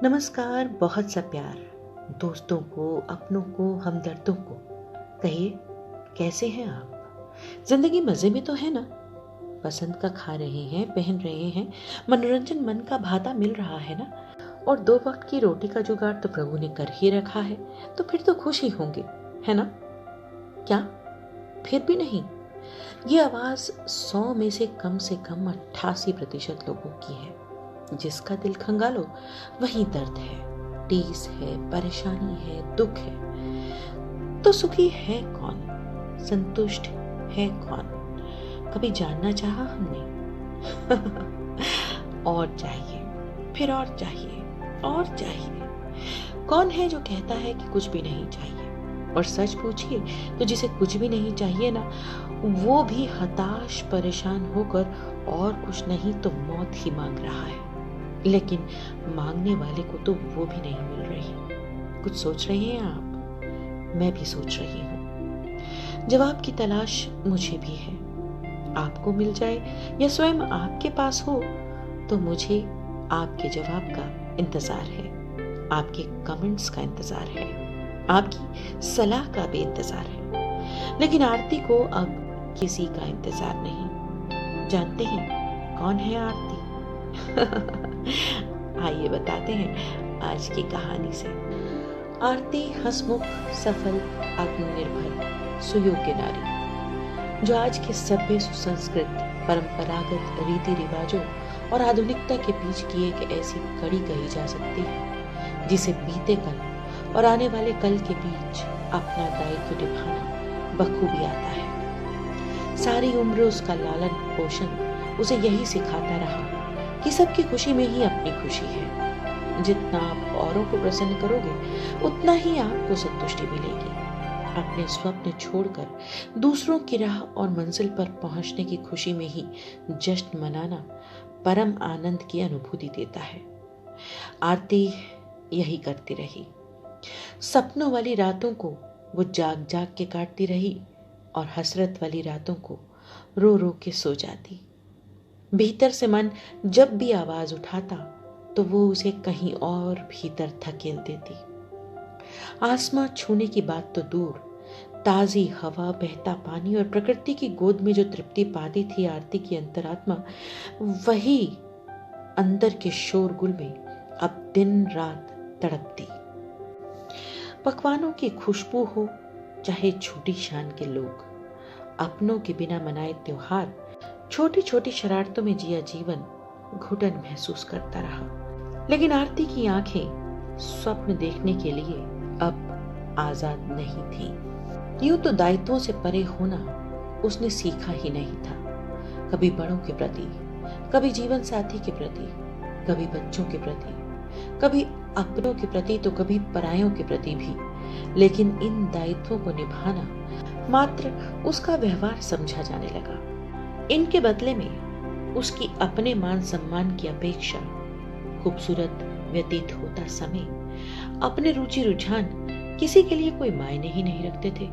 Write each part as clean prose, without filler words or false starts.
नमस्कार, बहुत सा प्यार दोस्तों को, अपनों को, हमदर्दों को। कहिए, कैसे हैं आप? जिंदगी मजे में तो है ना? पसंद का खा रहे हैं, पहन रहे हैं, मनोरंजन मन का भाता मिल रहा है ना? और 2 वक्त की रोटी का जुगाड़ तो प्रभु ने कर ही रखा है, तो फिर तो खुश ही होंगे, है ना? क्या फिर भी नहीं? ये आवाज 100 में से कम 88% लोगों की है। जिसका दिल खंगालो वहीं दर्द है, टीस है, परेशानी है, दुख है। तो सुखी है कौन? संतुष्ट है कौन? कभी जानना चाहा हमने? और चाहिए, फिर और चाहिए, और चाहिए। कौन है जो कहता है कि कुछ भी नहीं चाहिए? और सच पूछिए तो जिसे कुछ भी नहीं चाहिए ना, वो भी हताश परेशान होकर और कुछ नहीं तो मौत ही मांग रहा है। लेकिन मांगने वाले को तो वो भी नहीं मिल रही। कुछ सोच रहे हैं आप? मैं भी सोच रही हूँ। जवाब की तलाश मुझे भी है। आपको मिल जाए या स्वयं आपके पास हो, तो मुझे आपके जवाब का इंतजार है, आपके कमेंट्स का इंतजार है, आपकी सलाह का भी इंतजार है। लेकिन आरती को अब किसी का इंतजार नहीं। जानते हैं कौन है आरती? आइए बताते हैं आज की कहानी से। आरती हंसमुख, सफल, आत्मनिर्भर, सुयोग्य नारी, जो आज के सभ्य, सुसंस्कृत, परंपरागत रीति रिवाजों और आधुनिकता के बीच की एक ऐसी कड़ी कही जा सकती है जिसे बीते कल और आने वाले कल के बीच अपना दायित्व निभाना बखूबी आता है। सारी उम्र उसका लालन पोषण उसे यही सिखाता रहा कि सबकी खुशी में ही अपनी खुशी है। जितना आप औरों को प्रसन्न करोगे, उतना ही आपको संतुष्टि मिलेगी। अपने स्वप्न छोड़कर दूसरों की राह और मंजिल पर पहुंचने की खुशी में ही जश्न मनाना परम आनंद की अनुभूति देता है। आरती यही करती रही। सपनों वाली रातों को वो जाग जाग के काटती रही और हसरत वाली रातों को रो रो के सो जाती। भीतर से मन जब भी आवाज उठाता तो वो उसे कहीं और भीतर धकेल देती। आसमां छूने की बात तो दूर, ताजी हवा, बहता पानी और प्रकृति की गोद में जो तृप्ति पाती थी आरती की अंतरात्मा, वही अंदर के शोरगुल में अब दिन रात तड़पती। पकवानों की खुशबू हो, चाहे छोटी शान के लोग, अपनों के बिना मनाए त्योहार, छोटी छोटी शरारतों में जिया जीवन घुटन महसूस करता रहा। लेकिन आरती की आंखें स्वप्न देखने के लिए अब आजाद नहीं थी। यूं तो दायित्वों से परे होना उसने सीखा ही नहीं था। कभी बड़ों के प्रति, कभी जीवन साथी के प्रति, कभी बच्चों के प्रति, कभी अपनों के प्रति तो कभी परायों के प्रति भी। लेकिन इन दायित्वों को निभाना मात्र उसका व्यवहार समझा जाने लगा। इनके बदले में उसकी अपने मान सम्मान की अपेक्षा, खूबसूरत व्यतीत होता समय, अपने रुचि रुझान किसी के लिए कोई मायने ही नहीं रखते थे,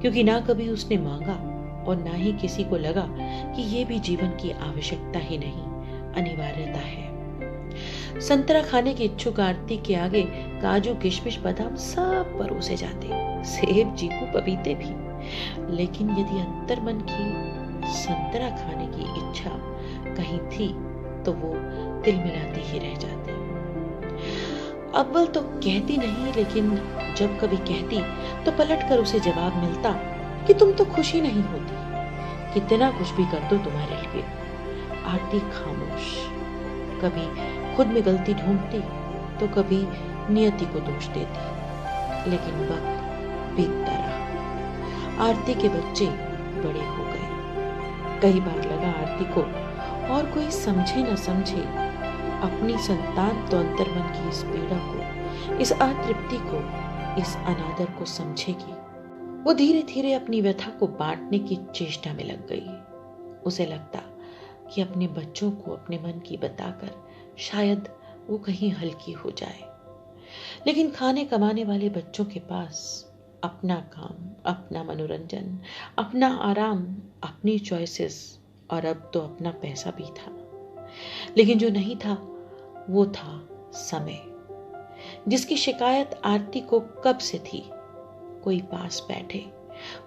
क्योंकि ना कभी उसने मांगा और ना ही किसी को लगा कि ये भी जीवन की आवश्यकता ही नहीं, अनिवार्यता है। संतरा खाने की इच्छुक आरती के आगे काजू, किशमिश, बादाम सब परोसे जाते, सेब, चीकू, पपीते भी। लेकिन यदि अंतर मन की संतरा खाने की इच्छा कहीं थी तो वो तिल मिलाती ही रह जाती। अव्वल तो कहती नहीं, लेकिन जब कभी कहती तो पलटकर उसे जवाब मिलता कि तुम तो खुशी नहीं होती, कितना कुछ भी कर दो तुम्हारे लिए। आरती खामोश, कभी खुद में गलती ढूंढती तो कभी नियति को दोष देती। लेकिन वक्त बीतता रहा, आरती के बच्चे बड़े हो गए। कई बार लगा आरती को और कोई समझे न समझे, अपनी संतान तो अंतर्मन की इस पीड़ा को, इस अतृप्ति को, इस अनादर को समझेगी। वो धीरे धीरे अपनी व्यथा को बांटने की चेष्टा में लग गई। उसे लगता कि अपने बच्चों को अपने मन की बताकर शायद वो कहीं हल्की हो जाए। लेकिन खाने कमाने वाले बच्चों के पास अपना काम, अपना मनोरंजन, अपना आराम, अपनी चॉइसेस और अब तो अपना पैसा भी था। लेकिन जो नहीं था वो था समय। जिसकी शिकायत आरती को कब से थी। कोई पास बैठे,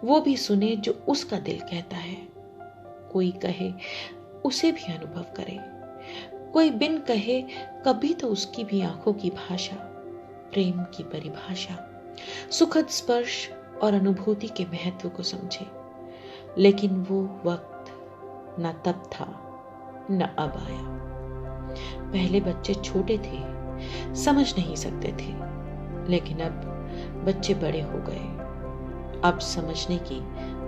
वो भी सुने जो उसका दिल कहता है। कोई कहे, उसे भी अनुभव करे। कोई बिन कहे, कभी तो उसकी भी आंखों की भाषा, प्रेम की परिभाषा, सुखद स्पर्श और अनुभूति के महत्व को समझे। लेकिन वो वक्त न तब था न अब आया। पहले बच्चे छोटे थे, समझ नहीं सकते थे, लेकिन अब बच्चे बड़े हो गए, अब समझने की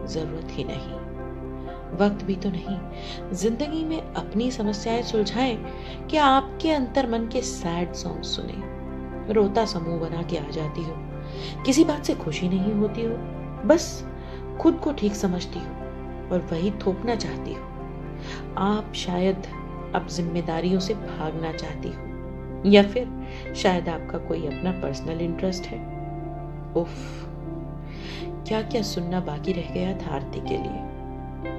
जरूरत ही नहीं। वक्त भी तो नहीं जिंदगी में अपनी समस्याएं सुलझाएं कि आपके अंतर मन के सैड सॉन्ग सुने, रोता समूह बना के आ जाती हो, किसी बात से खुशी नहीं होती हो, बस खुद को ठीक समझती हो और वही थोपना चाहती हो। आप शायद अब जिम्मेदारियों से भागना चाहती हो, या फिर शायद आपका कोई अपना पर्सनल इंटरेस्ट है। उफ, क्या क्या सुनना बाकी रह गया था आरती के लिए।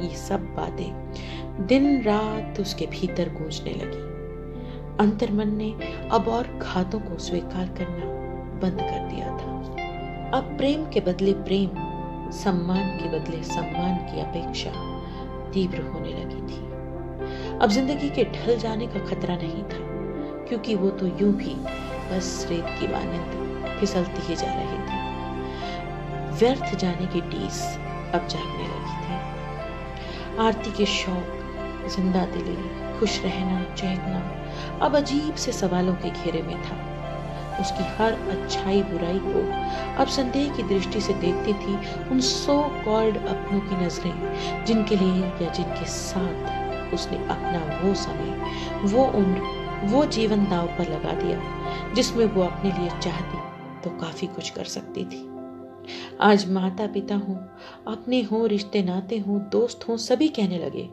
ये सब बातें दिन रात उसके भीतर गूंजने लगी। अंतर्मन ने अब और घातों को स्वीकार करना बंद कर दिया था। अब प्रेम के बदले प्रेम, सम्मान के बदले सम्मान की अपेक्षा तीव्र होने लगी थी। अब जिंदगी के ढल जाने का खतरा नहीं था, क्योंकि वो तो यूं भी बस रेत की मानंद फिसलती ही जा रही थी। व्यर्थ जाने की टीस अब जागने लगी थी। आरती के शौक, जिंदा दिली, खुश रहना, चहकना अब अजीब से सवालों के घेरे में था। उसकी हर अच्छाई बुराई को अब संदेह की दृष्टि से देखती थी उन सो कॉल्ड अपनों की नजरें, जिनके लिए या जिनके साथ उसने अपना वो समय, वो उम्र, वो जीवन दांव पर लगा दिया जिसमें वो अपने लिए चाहती तो काफी कुछ कर सकती थी। आज माता पिता हों, अपने हों, रिश्ते नाते हों, दोस्त हों, सभी कहने लगे,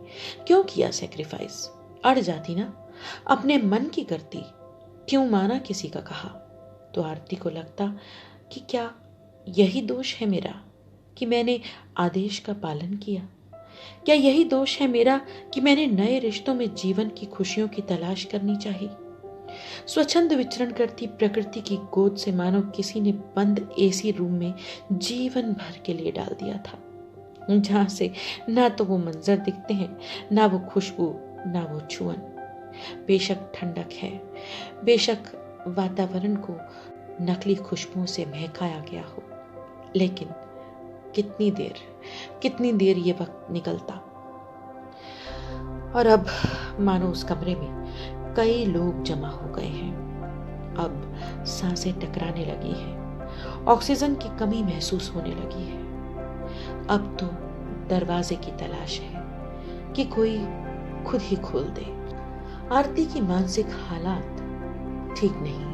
क्यों किया सेक्रीफाइस? अड़ जाती ना, अपने मन की करती, क्यों माना किसी का कहा? तो आरती को लगता कि क्या यही दोष है मेरा कि मैंने आदेश का पालन किया? क्या यही दोष है मेरा कि मैंने नए रिश्तों में जीवन की खुशियों की तलाश करनी चाहिए? स्वच्छंद विचरण करती प्रकृति की गोद से मानो किसी ने बंद एसी रूम में जीवन भर के लिए डाल दिया था, जहां से ना तो वो मंजर दिखते हैं, ना वो खुशबू, ना वो छुअन। बेशक ठंडक है, बेशक वातावरण को नकली खुशबुओं से महकाया गया हो, लेकिन कितनी देर ये वक्त निकलता। और अब मानो उस कमरे में कई लोग जमा हो गए हैं। अब सांसें टकराने लगी हैं, ऑक्सीजन की कमी महसूस होने लगी है। अब तो दरवाजे की तलाश है कि कोई खुद ही खोल दे। आरती की मानसिक हालात ठीक नहीं।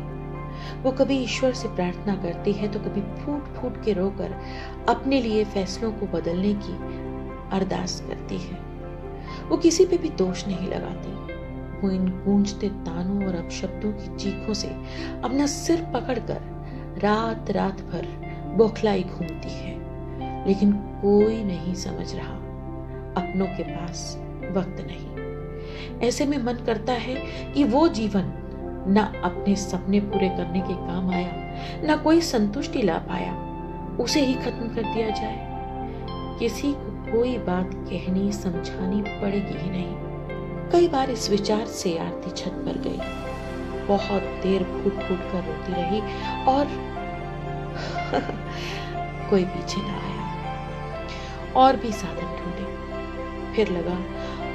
वो कभी ईश्वर से प्रार्थना करती है तो कभी फूट फूट के रोकर अपने लिए फैसलों को बदलने की अरदास करती है। वो किसी पे भी दोष नहीं लगाती। वो इन गूंजते तानों और अपशब्दों की चीखों से अपना सिर पकड़कर रात रात भर बौखलाई घूमती है, लेकिन कोई नहीं समझ रहा। अपनों के पास वक्त नहीं। ऐसे में मन करता है कि वो जीवन ना अपने सपने पूरे करने के काम आया, ना कोई संतुष्टि ला पाया, उसे ही खत्म कर दिया जाए। किसी को कोई बात कहनी समझानी पड़ेगी ही नहीं। कई बार इस विचार से आरती छत पर गई। बहुत देर फूट फूट कर रोती रही और कोई पीछे ना आया। और भी साधन ढूंढे, फिर लगा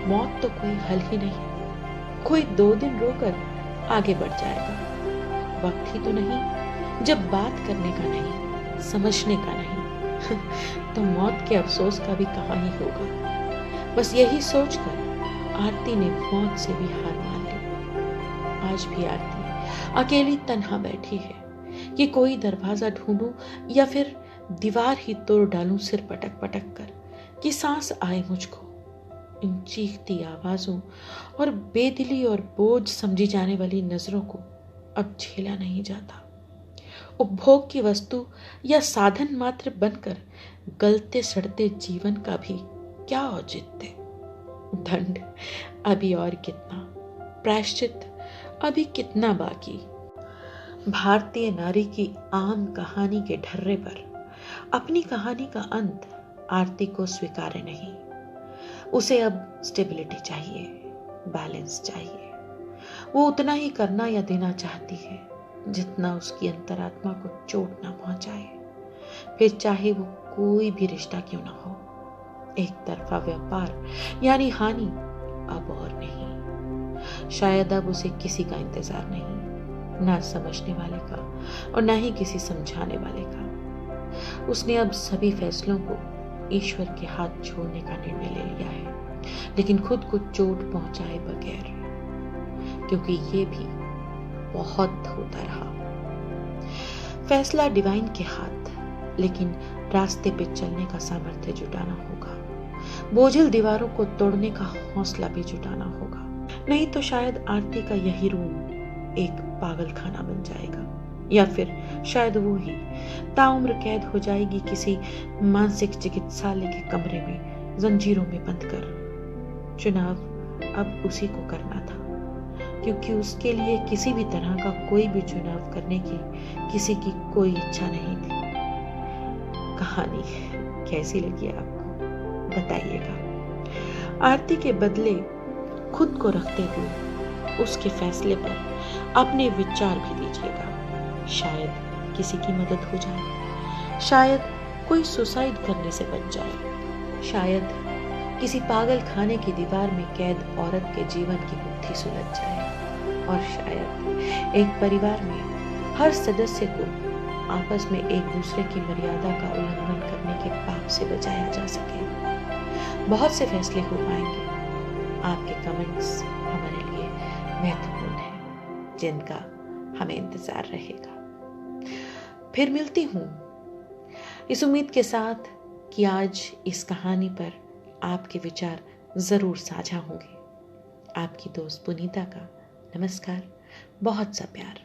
मौत तो कोई हल ही नहीं। कोई 2 दिन रोकर आगे बढ़ जाएगा। वक्त ही तो नहीं, जब बात करने का नहीं, समझने का नहीं तो मौत के अफसोस का भी कहाँ ही होगा। बस यही सोचकर आरती ने मौत से भी हार मान ली। आज भी आरती अकेली तन्हा बैठी है कि कोई दरवाजा ढूंढूं या फिर दीवार ही तोड़ डालूं सिर पटक पटक कर कि सांस आए मुझको। इन चीखती आवाजों और बेदिली और बोझ समझी जाने वाली नजरों को अब झेला नहीं जाता। उपभोग की वस्तु या साधन मात्र बनकर गलते सड़ते जीवन का भी क्या औचित्य। दंड अभी और कितना, प्रायश्चित अभी कितना बाकी। भारतीय नारी की आम कहानी के ढर्रे पर अपनी कहानी का अंत आरती को स्वीकार्य नहीं। उसे अब स्टेबिलिटी चाहिए, बैलेंस चाहिए। वो उतना ही करना या देना चाहती है जितना उसकी अंतरात्मा को चोट ना पहुंचाए, फिर चाहे वो कोई भी रिश्ता क्यों ना हो। एक तरफा व्यापार यानी हानि अब और नहीं। शायद अब उसे किसी का इंतजार नहीं, ना समझने वाले का और ना ही किसी समझाने वाले का। उसने अब सभी फैसलों को ईश्वर के हाथ छोड़ने का निर्णय ले लिया है, लेकिन खुद को चोट पहुंचाए बगैर, क्योंकि ये भी बहुत होता रहा। फैसला डिवाइन के हाथ, लेकिन रास्ते पे चलने का सामर्थ्य जुटाना होगा। बोझिल दीवारों को तोड़ने का हौसला भी जुटाना होगा, नहीं तो शायद आरती का यही रूम एक पागल खाना बन जाएगा, या फिर शायद वो ही ताउम्र कैद हो जाएगी किसी मानसिक चिकित्सालय के कमरे में जंजीरों में बंद कर। चुनाव अब उसी को करना था, क्योंकि उसके लिए किसी भी तरह का कोई भी चुनाव करने की किसी की कोई इच्छा नहीं थी। कहानी कैसी लगी आपको बताइएगा। आरती के बदले खुद को रखते हुए उसके फैसले पर अपने विचार भी दीजिएगा। शायद किसी की मदद हो जाए, शायद कोई सुसाइड करने से बच जाए, शायद किसी पागल खाने की दीवार में कैद औरत के जीवन की गुत्थी सुलझ जाए, और शायद एक परिवार में हर सदस्य को आपस में एक दूसरे की मर्यादा का उल्लंघन करने के पाप से बचाया जा सके। बहुत से फैसले हो पाएंगे। आपके कमेंट्स हमारे लिए महत्वपूर्ण हैं, जिनका हमें इंतजार रहेगा। फिर मिलती हूँ इस उम्मीद के साथ कि आज इस कहानी पर आपके विचार जरूर साझा होंगे। आपकी दोस्त पुनीता का नमस्कार, बहुत सा प्यार।